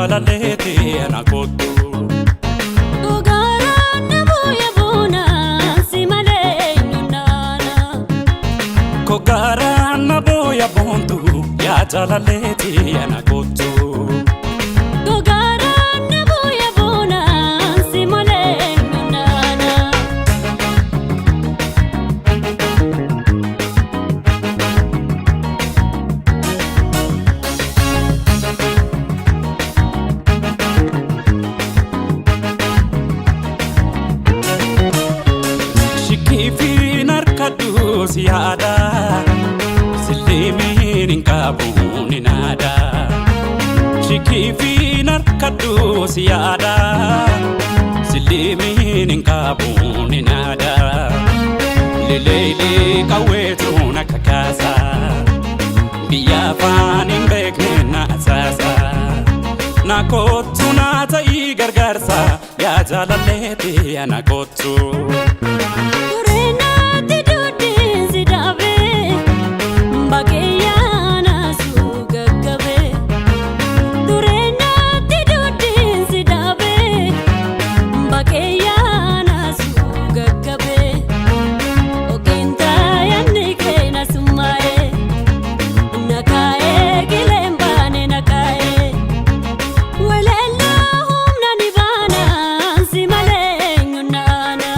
jaalalleeti ana kottu. Gogaaraan bu'ee buuna si malee nyunnaana. Gogaaraan bu'ee buuntu yaa jaalalleeti ana kottu. Gogaaraan bu'ee buuna si malee nyunnaana. Shikiifiin harkadhu si yaada silleemiin hin qabuun hin aada. Shikiifiin harkadhu si yaada silleemiin hin qabuun hin aada. Leleelee qawweetuun akka kaasa biyya afaan hin beekne na asaasa. Na kottu na ta'ii gargaarsa yaa jaalalleeti ana kottu. Dureenaatti duddiin si dhaabee bakeeyyaana suu gaggabee. Dureenaatti duddiin si dhaabee bakeeyyaana suu gaggabee. Ogeentaa yaadni keenya summaa'ee nakaa'ee gileen baane nakaa'ee. Waleellaa humna ni baana si malee nyunnaana.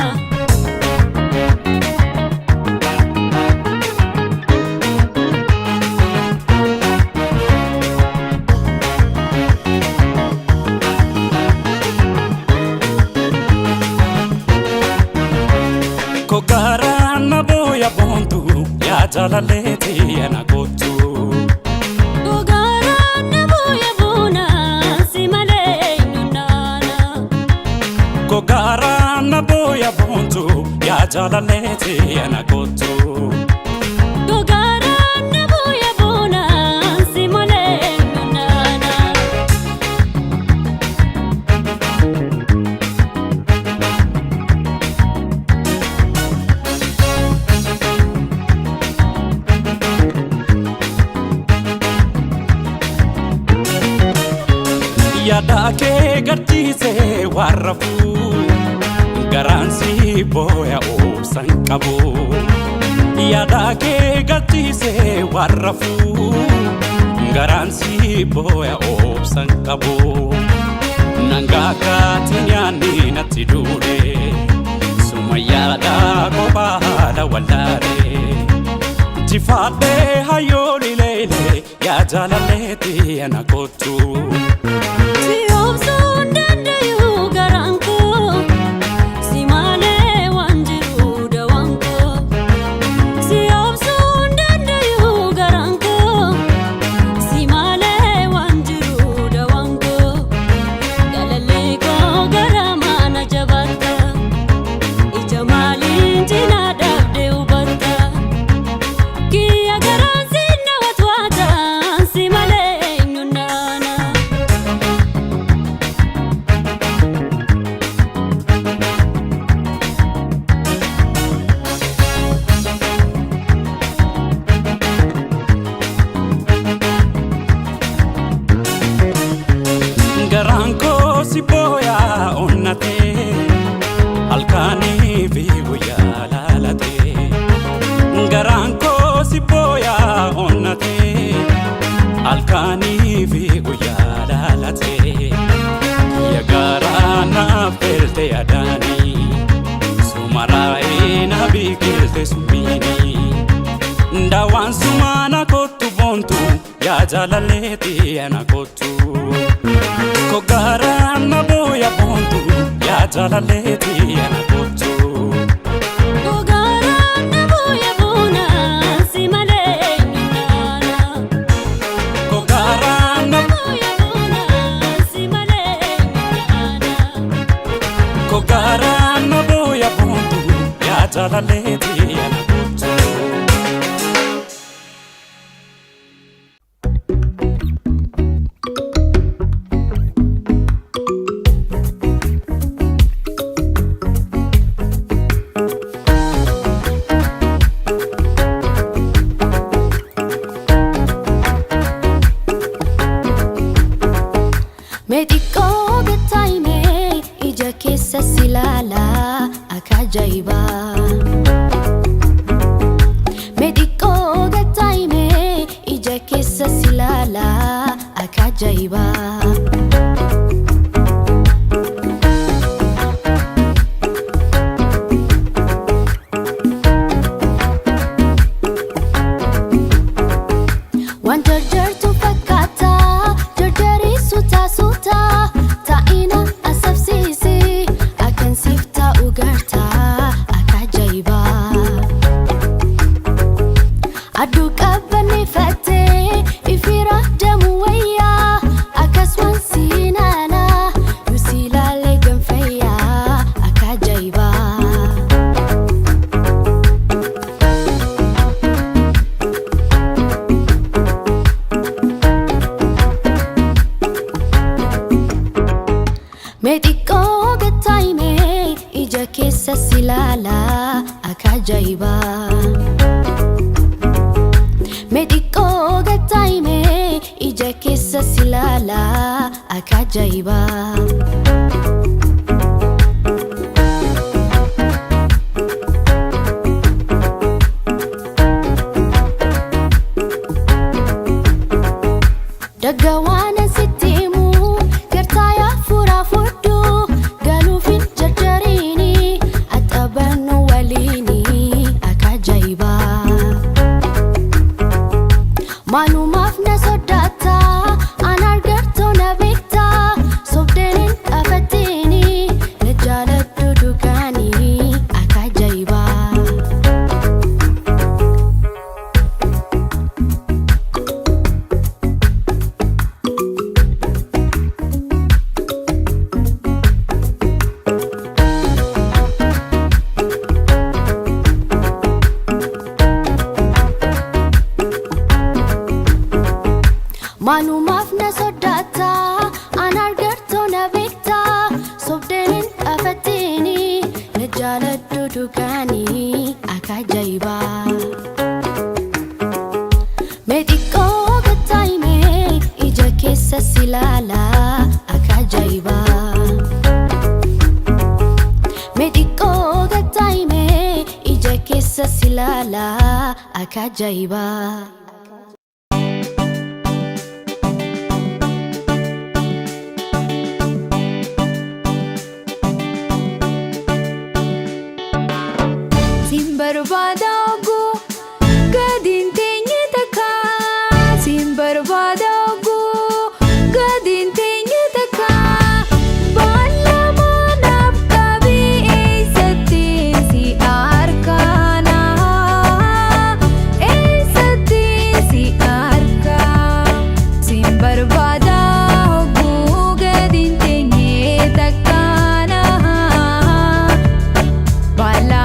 Gogaaraan bu'ee buuntu yaa jaalalleeti ana kottu. Gogaaraan bu'ee buuna si malee nyunnaana. Gogaaraan bu'ee buuntu yaa jaalalleeti ana kottu. Gogaaraan bu'ee buuna si malee nyunnaana. Yaada kee gadhiisee waan rafuu garaan si booya obsan qabu. Yaada kee gadhiisee waan rafuu garaan si booya obsan qabu. Nangaa kaatiin yaadni natti duudhe suma yaada kophaa haala wallaale. Jifaadhee hayyooli leelee yaa jaalalleeti ana kottu. Si obsuun danda'u garaan koo si malee waan jiru dawaan koo. Si obsuun danda'u garaan koo si malee waan jiru dawaan koo. Galallee koo gara mana jabaata ija maaliin cinaa dhabdee hubatta. Kiyya garaan si na watwaata si malee nyunnaana. Garaan koo si booyaa onnatee halkanii fi guyyaa laalatee. Garaan koo si booyaa onnatee halkanii fi guyyaa laalatee. Ya garaa naaf beelte yaadaanii sumaraa'ee na biqilte summiinii. Ndaawaan sumaana kottu boontu yaa jaalalleeti ana kottu. Gogaaraan bu'ee buuntu yaa jaalalleeti ana kottu. Gogaaraan bu'ee buuna si malee nyunnaana. Gogaaraan Bu'ee buuna si malee nyunnaana. Gogaaraan bu'ee buuntu yaa jaalalleeti ana kottu. akajaiba Mediko gataime ija keessa silala akajaiba Mediko gataime ija keessa silala akajaiba Mediko gataime ija keessa silala akajaiba Dagawana sitimu kertaya fura fudu galufin jarjarini atabanu walini akajaiba Manu mafna sodata anargarto nabita sobdenin afatini nejala dudukani akajaiba Manu mafna sodata anargarto nabita sobdenin afatini nejala dudukani akajaiba Mediko gataime ija keessa silala akajaiba Mediko gataime ija keessa silala akajaiba Barbadago gadin teenye taka Sim barbadago gadin teenye taka Balla manaf kabi eessatti si arkana Eessatti si arka Sim barbadago gadin teenye takana Balla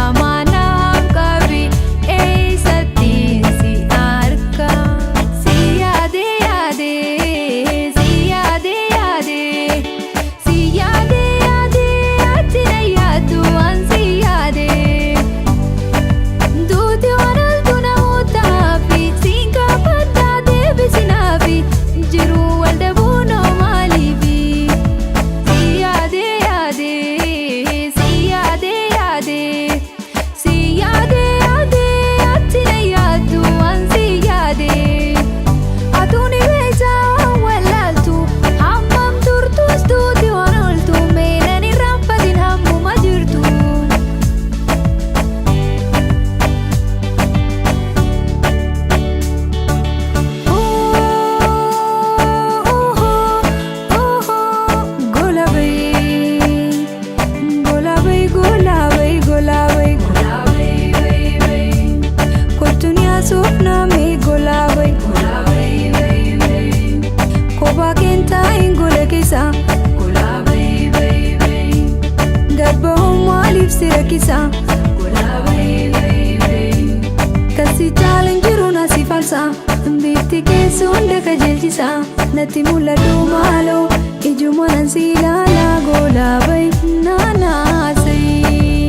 Kisa Gola bay bay bay Kasi challenge runa si falsa Bitti ke sonda ka jelchisa Nati mulla dumalo Ijumanan si lala gola bay nana say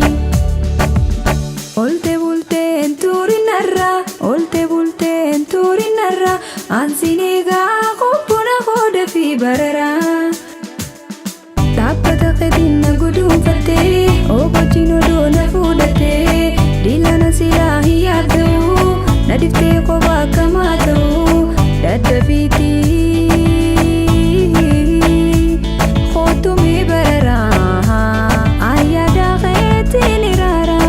Olte bulte enturi narra Olte bulte enturi narra Ansinega kumpuna kode fi barara Tapata kadina gudu fate Ogochino do na fudate dilana silahi yadu nadifte ko bakamatu dadafiti khotumi barara ayada khayati nirara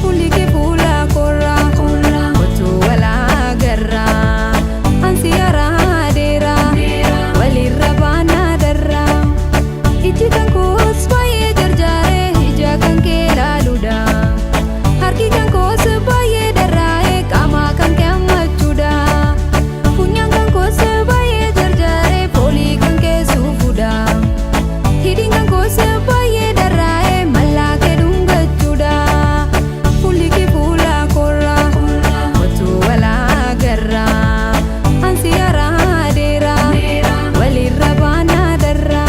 ulike pula korra kotu wala garra ansiyara dera walirabana darra ijikan ko swaye jarjare hijakan ke laluda harki kan ko swaye darrae kama kan ke amachuda punyang kan ko swaye jarjare poli kan ke sufuda hiding kan ko swaye darrae malla ke dungachuda ulike pula korra kotu wala garra ansiyara dera walirabana darra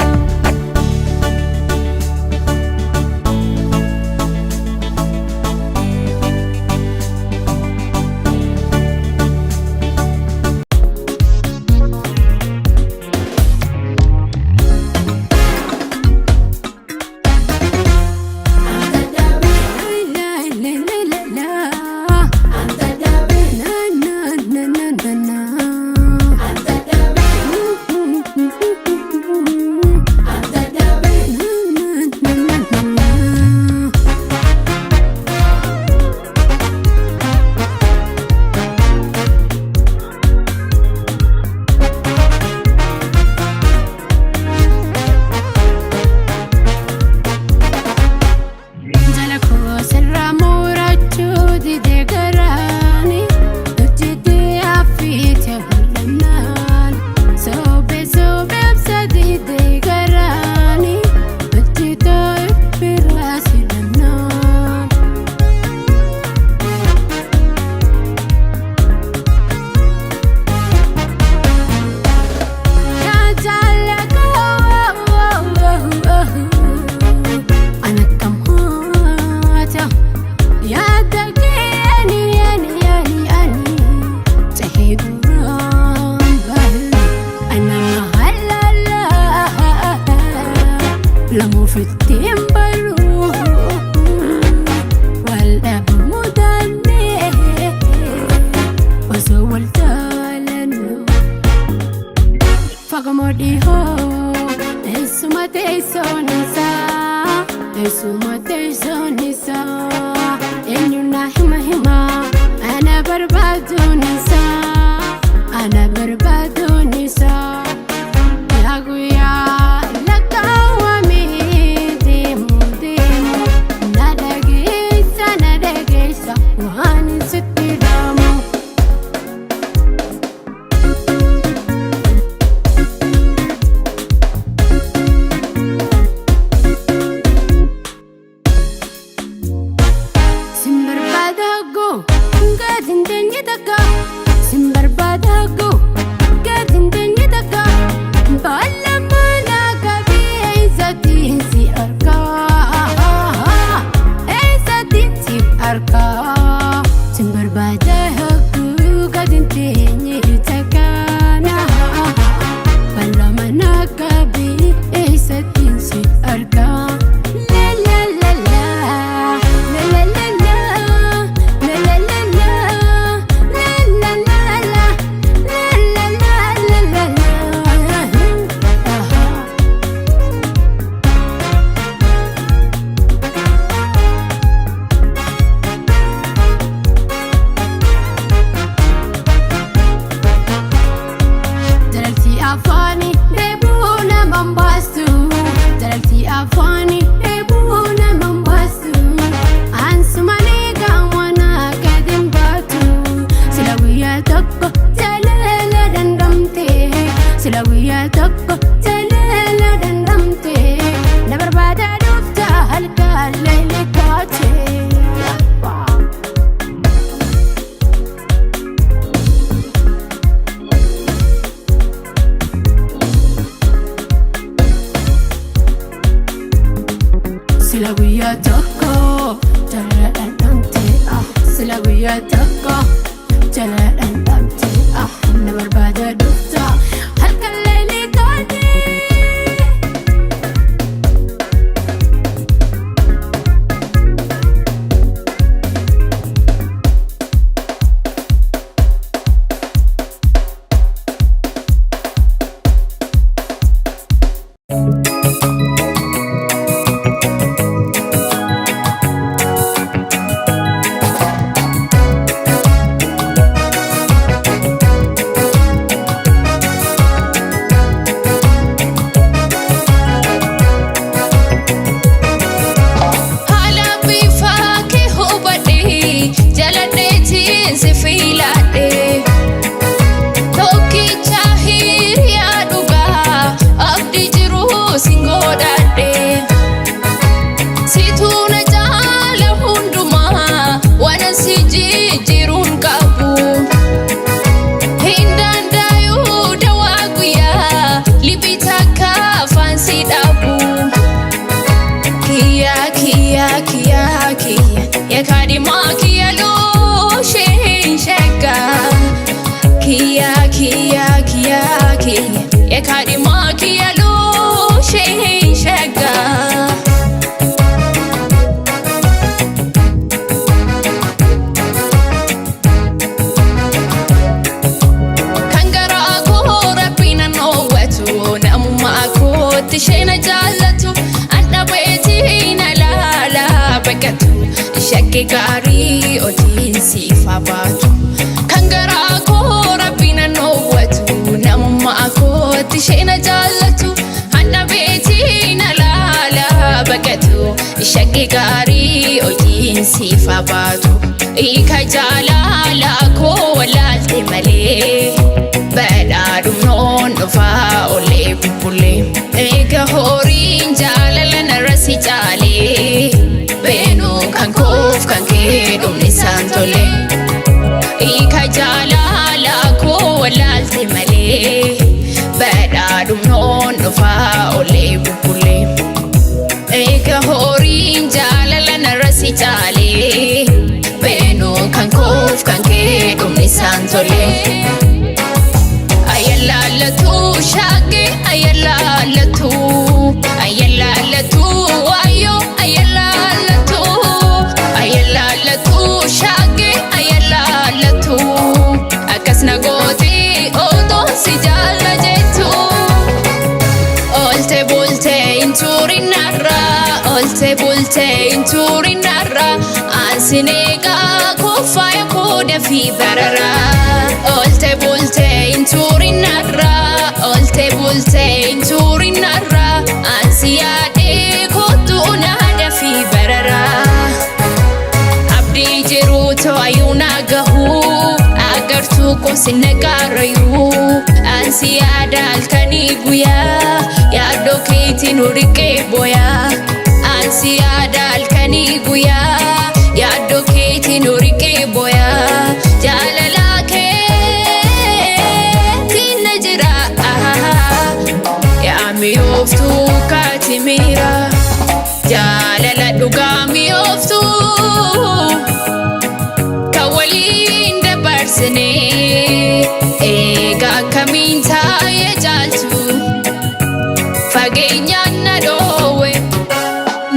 Yataka Jala and Damti Never bother Dufta Halka Lele Kan Shakke gaarii otiin siifaa baatu kan garaa koo rabbiin noowwatu namummaa kootti isheen jaallatu hanna beetii na laala baqatu shakke gaarii otiin siifaa baatu hiika jaalala koo walaalte malee badhaadhumnoon dhufaa olee bubbulee eega horiin jaalala narra si caalee Benu kan koof kan kee dhumni isaan tole hiika jaalala koo walaalte malee badhaadhumnoon dhufaa olee bubbulee eega horiin jaalala narra si caalee Benu kan koof kan kee dhumni isaan tole Ayalaalatu shakke ayalaalatu ayalaalatu wayo ayalaalatu ayalaalatu shakke ayalaalatu akasna gooti oto si jaalla jettu olte bulte inturinarra olte bulte inturinarra ansinega kofaya koda fi barara olte bulte inturinarra olte bulte inturinarra ansiyade kotu nada fi barara abdi jiru to ayuna gahu agartu ko sinagarayu ansiyada alkani guya yado kiti nurike boya ansiyada alkani guya yado kiti nurike boya jalala Mioftu katimira jalala dugami oftu kawalin dabarsine ega kaminta ye jaltu fageenya na dowe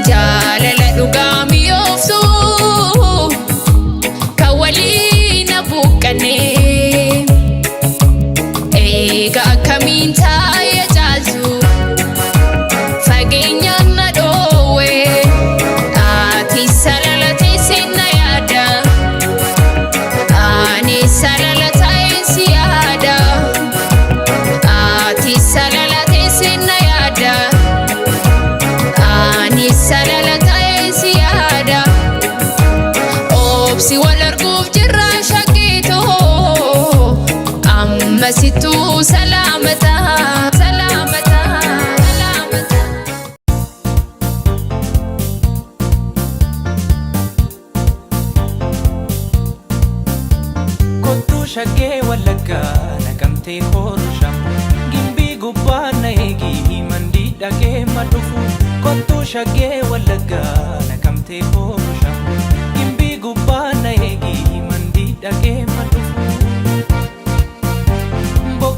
jalala dugami oftu kawalin bukane ega kaminta ye jaltu Situ salamata salamata salamata Kottu shaggee wallagga naqamtee horosha gimbii gubbaa na eegi mandii dhagee madhufu Kottu shaggee wallagga naqamtee horosha gimbii gubbaa na eegi mandii dhagee madhufu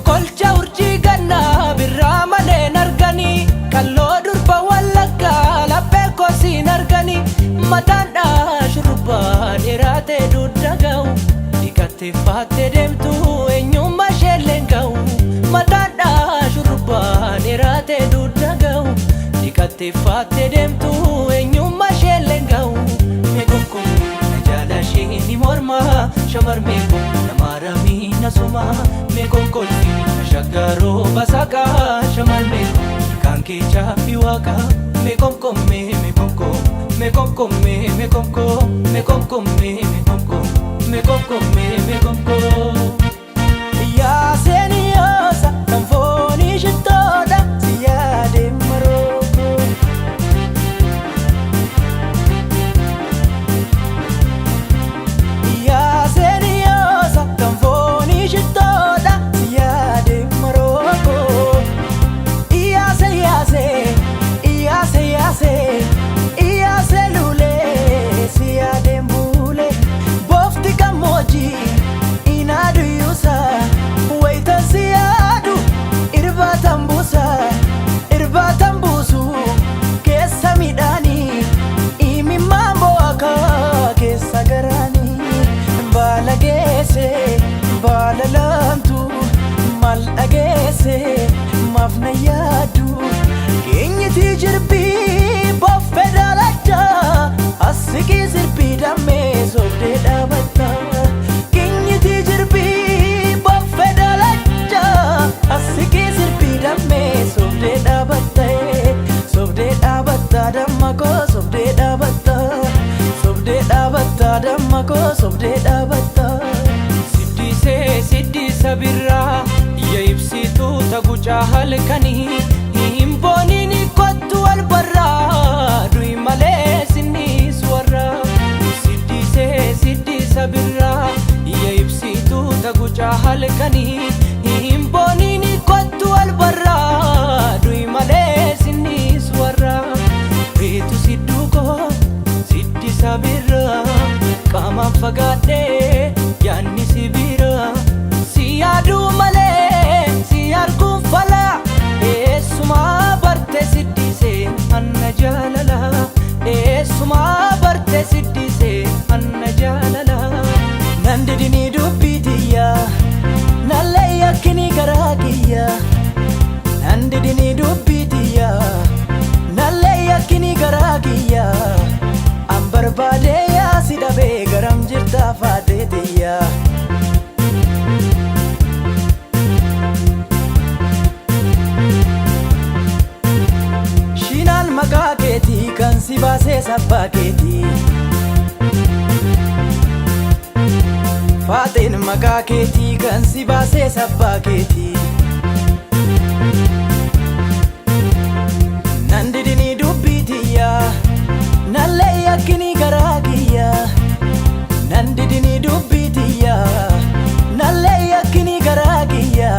Kolcha urjii ganna birraa malee nargani kalloo durba wallagga laphee kosiin argani mataan shurrubbaa dheeraatee dudda ga'u dhiqattee faattee deemtu eenyummaa isheelleen ga'u mataan shurrubbaa dheeraatee dudda ga'u dhiqattee faattee deemtu eenyummaa isheelleen ga'u meeqonkoo na jaala ishee ni morma shamar meeqoo nama ramii na suma meeqonkolfi Shagaro basaka shamal me kanke chapi waka me komkom me komkom ya seniosa tamfoni shitoda siyade maroko ya seniosa tamfoni shitoda Iyase lule siya dembule bofti kamoji dammee sobdee dhaabatta kinyiti jirbii boffe dalacha asiki sirbii dammee sobdee dhaabatta sobdee dhaabatta damma koo sobdee dhaabatta sobdee dhaabatta damma koo sobdee dhaabatta siddisee siddisa birraa iyya ibsituu tagucaa halkanii himbooniin kottu wal barraa du'i malee sinnis warra siddisee siddisa birraa iyya ibsituu tagucaa halkanii himbooniin kottu wal barraa du'i malee sinnis warra beetu sidduu koo siddisa birraa qaamaan fagaadhee yaanni si bira si yaaduu malee si arguun fala eessumaa barte siddisee anna jaalala eessumaa barte siddisee anna jaalala nan didinii dubbii tiyya nallee yakkinii garaa kiyya nan didinii dubbii tiyya nallee yakkinii garaa kiyya an barbaadee yaasi dhabee garam jirtaa faatee tiyya shinaan maqaa keetii kan si baasee sabbaa keetii faateen maqaa keetii kan si baasee sabbaa keetii nan didinii dubbii tiyya nallee yakkinii garaa kiyya nan didinii dubbii tiyya nallee yakkinii garaa kiyya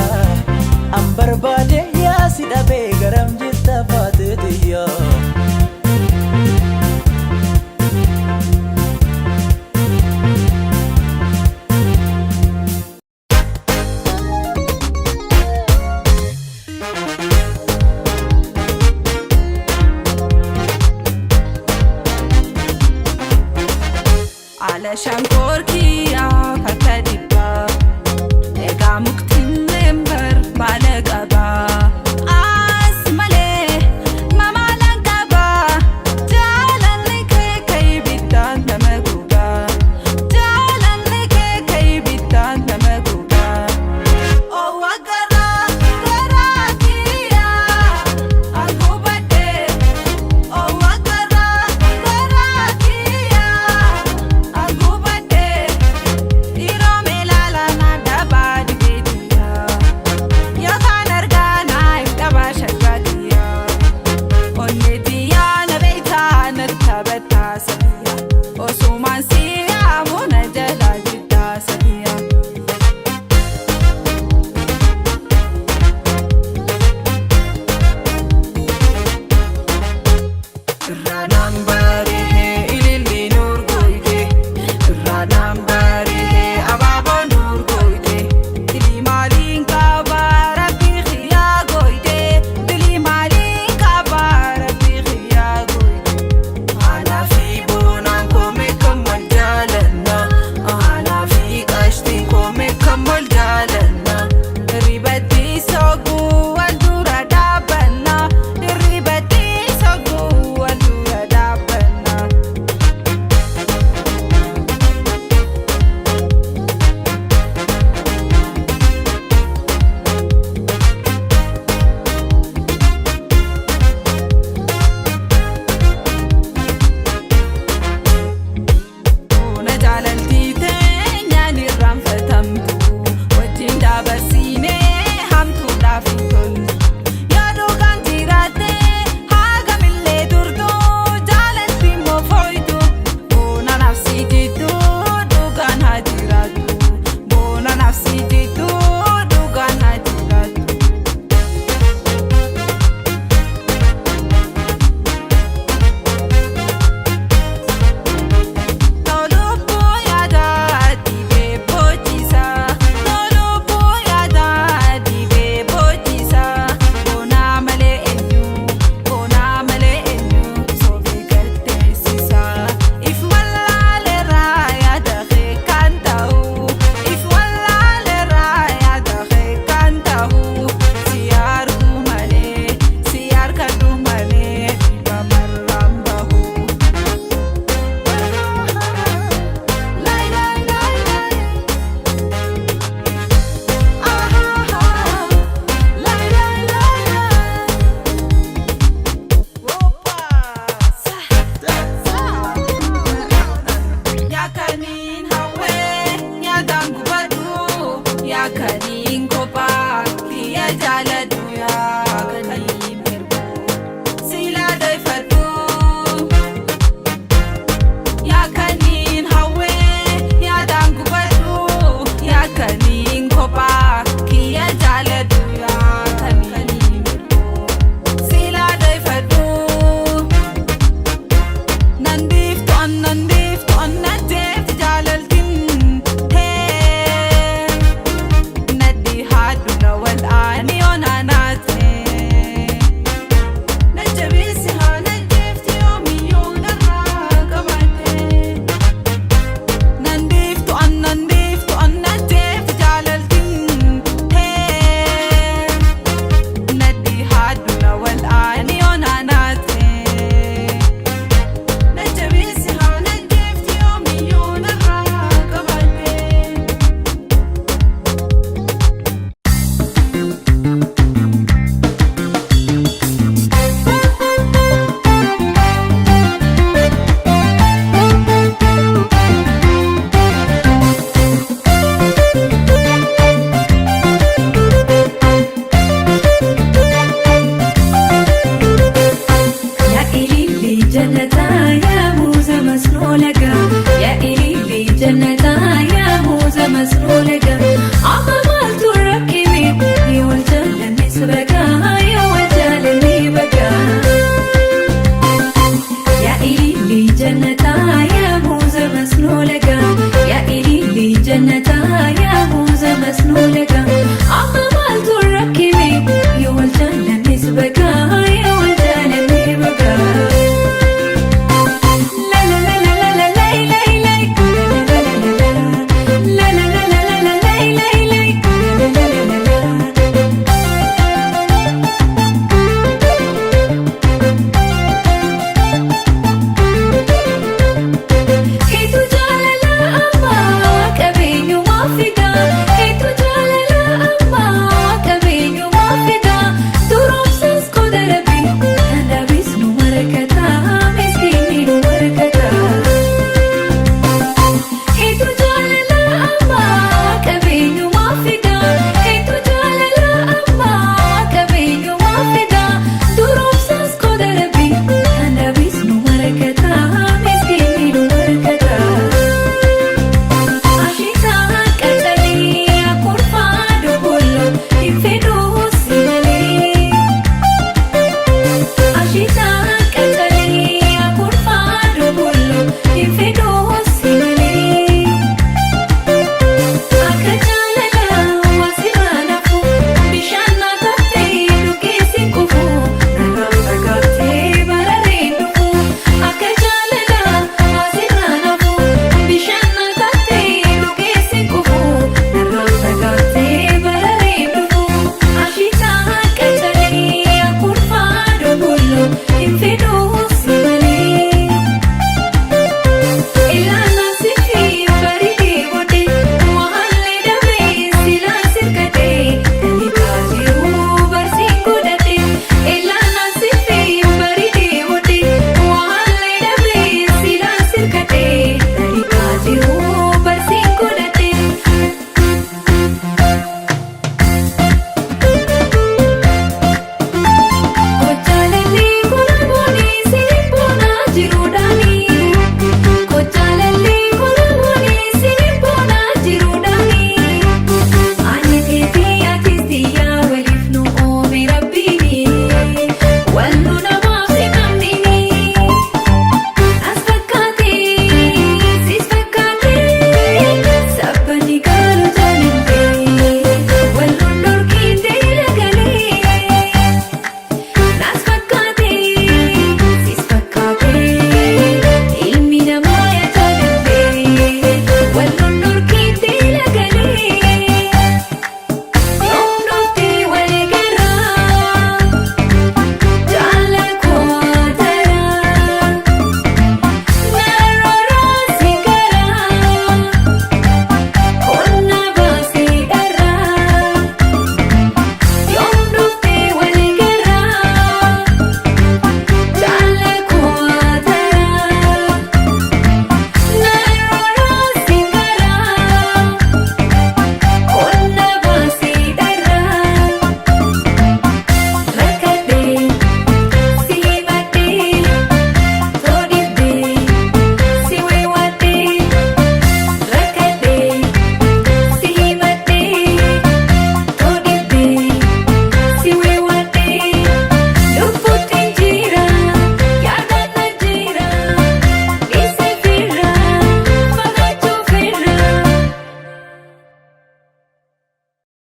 an barbaade yaasi dhabee garam jirta faatee tiyya علشان كوركي يا فتدي